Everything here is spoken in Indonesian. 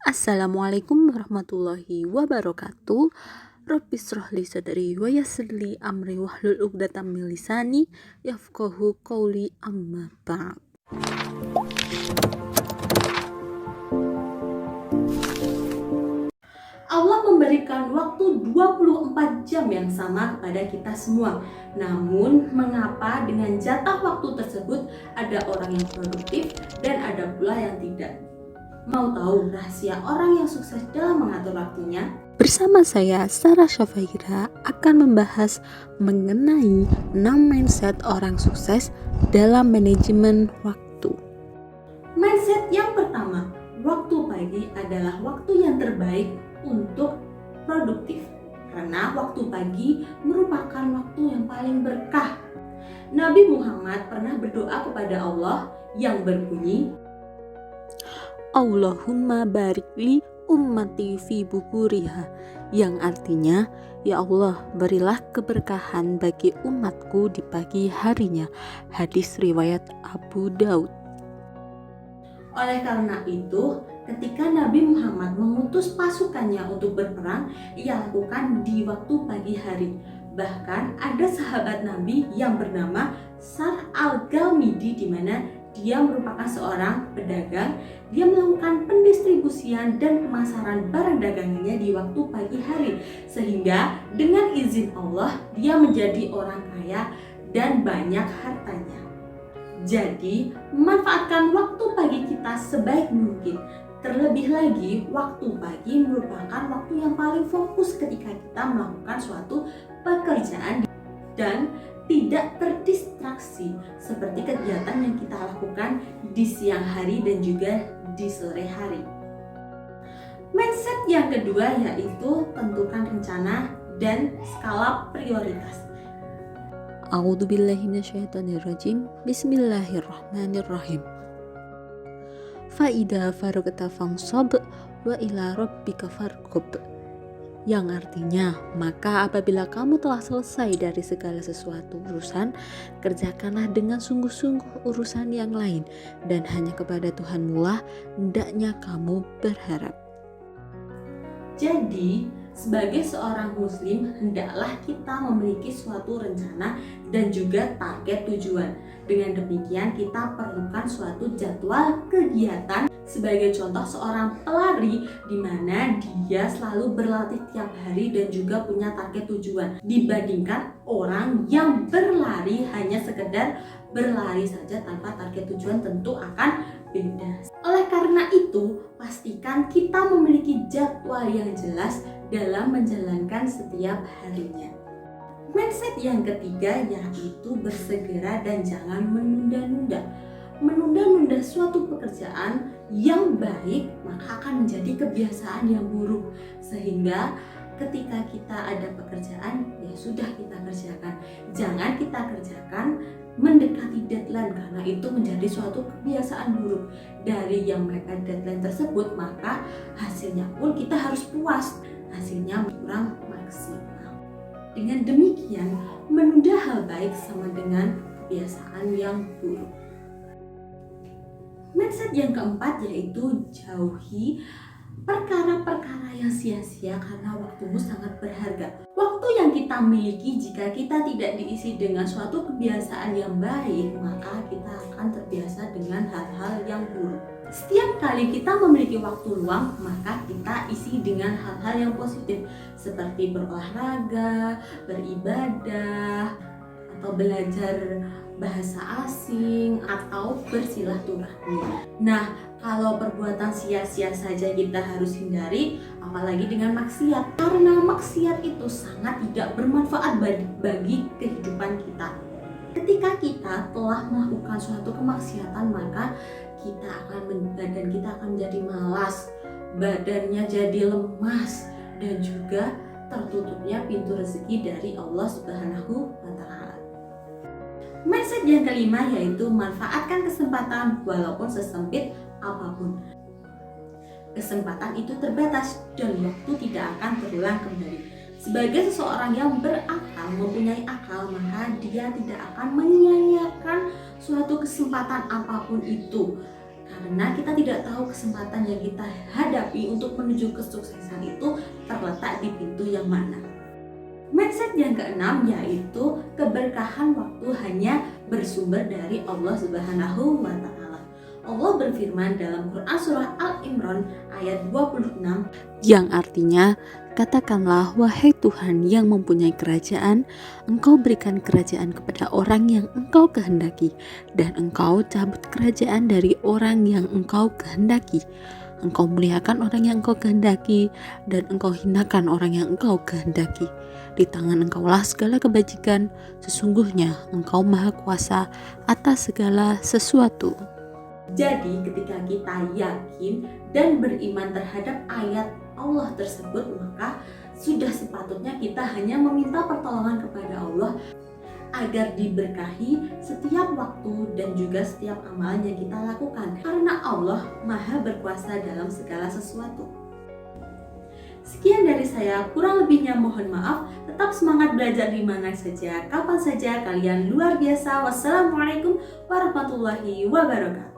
Assalamualaikum warahmatullahi wabarakatuh. Rabbi shrah li sadri wa yassir li amri wahlul 'uqdatam min lisani yafqahu qawli amma ba'd. Allah memberikan waktu 24 jam yang sama kepada kita semua. Namun, mengapa dengan jatah waktu tersebut ada orang yang produktif dan ada pula yang tidak? Mau tahu rahasia orang yang sukses dalam mengatur waktunya? Bersama saya, Sarah Syafaira, akan membahas mengenai 6 mindset orang sukses dalam manajemen waktu. Mindset yang pertama, waktu pagi adalah waktu yang terbaik untuk produktif. Karena waktu pagi merupakan waktu yang paling berkah. Nabi Muhammad pernah berdoa kepada Allah yang berbunyi, Allahumma barik li ummati fi bukuriha, yang artinya, ya Allah, berilah keberkahan bagi umatku di pagi harinya. Hadis riwayat Abu Daud. Oleh karena itu, ketika Nabi Muhammad mengutus pasukannya untuk berperang, ia lakukan di waktu pagi hari. Bahkan ada sahabat Nabi yang bernama Sar al-Ghamidi, di mana dia merupakan seorang pedagang. Dia melakukan pendistribusian dan pemasaran barang dagangannya di waktu pagi hari, sehingga dengan izin Allah dia menjadi orang kaya dan banyak hartanya. Jadi, manfaatkan waktu pagi kita sebaik mungkin. Terlebih lagi, waktu pagi merupakan waktu yang paling fokus ketika kita melakukan suatu pekerjaan dan tidak terdistraksi seperti kegiatan yang kita lakukan di siang hari dan juga di sore hari. Mindset yang kedua yaitu tentukan rencana dan skala prioritas. A'udzubillahi minasyaitonirrajim. Bismillahirrahmanirrahim. Fa'idha faragta fansab wa ila rabbika farghab. Yang artinya, maka apabila kamu telah selesai dari segala sesuatu urusan, kerjakanlah dengan sungguh-sungguh urusan yang lain, dan hanya kepada Tuhanmu lah hendaknya kamu berharap. Jadi, sebagai seorang muslim, hendaklah kita memiliki suatu rencana dan juga target tujuan. Dengan demikian, kita perlukan suatu jadwal kegiatan. Sebagai contoh, seorang pelari di mana dia selalu berlatih tiap hari dan juga punya target tujuan, dibandingkan orang yang berlari hanya sekedar berlari saja tanpa target tujuan, tentu akan beda. Oleh karena itu, pastikan kita memiliki jadwal yang jelas dalam menjalankan setiap harinya. Mindset yang ketiga yaitu bersegera dan jangan menunda-nunda. Menunda-nunda suatu pekerjaan yang baik maka akan menjadi kebiasaan yang buruk, sehingga ketika kita ada pekerjaan ya sudah kita kerjakan. Jangan kita kerjakan mendekati deadline, karena itu menjadi suatu kebiasaan buruk. Dari yang mereka deadline tersebut maka hasilnya pun kita harus puas, hasilnya kurang maksimal. Dengan demikian, menunda hal baik sama dengan kebiasaan yang buruk. Mindset yang keempat yaitu jauhi perkara-perkara yang sia-sia karena waktumu sangat berharga. Waktu yang kita miliki jika kita tidak diisi dengan suatu kebiasaan yang baik, maka kita akan terbiasa dengan hal-hal yang buruk. Setiap kali kita memiliki waktu luang, maka kita isi dengan hal-hal yang positif seperti berolahraga, beribadah, atau belajar bahasa asing, atau bersilaturahmi. Nah, kalau perbuatan sia-sia saja kita harus hindari, apalagi dengan maksiat, karena maksiat itu sangat tidak bermanfaat bagi kehidupan kita. Ketika kita telah melakukan suatu kemaksiatan, maka badan kita akan menjadi malas, badannya jadi lemas, dan juga tertutupnya pintu rezeki dari Allah Subhanahu wa Ta'ala. Mindset yang kelima yaitu manfaatkan kesempatan walaupun sesempit apapun. Kesempatan itu terbatas dan waktu tidak akan terulang kembali. Sebagai seseorang yang berakal, mempunyai akal, maka dia tidak akan menyia-nyiakan suatu kesempatan apapun itu. Karena kita tidak tahu kesempatan yang kita hadapi untuk menuju kesuksesan itu terletak di pintu yang mana. Mindset yang keenam yaitu keberkahan waktu hanya bersumber dari Allah Subhanahu wa Ta'ala. Allah berfirman dalam Quran surah Al-Imran ayat 26 yang artinya, katakanlah wahai Tuhan yang mempunyai kerajaan, Engkau berikan kerajaan kepada orang yang Engkau kehendaki, dan Engkau cabut kerajaan dari orang yang Engkau kehendaki. Engkau muliakan orang yang Engkau kehendaki, dan Engkau hinakan orang yang Engkau kehendaki. Di tangan Engkaulah segala kebajikan, sesungguhnya Engkau maha kuasa atas segala sesuatu. Jadi ketika kita yakin dan beriman terhadap ayat Allah tersebut, maka sudah sepatutnya kita hanya meminta pertolongan kepada Allah agar diberkahi setiap waktu dan juga setiap amalan yang kita lakukan, karena Allah maha berkuasa dalam segala sesuatu. Sekian dari saya, kurang lebihnya mohon maaf. Tetap semangat belajar di mana saja, kapan saja, kalian luar biasa. Wassalamualaikum warahmatullahi wabarakatuh.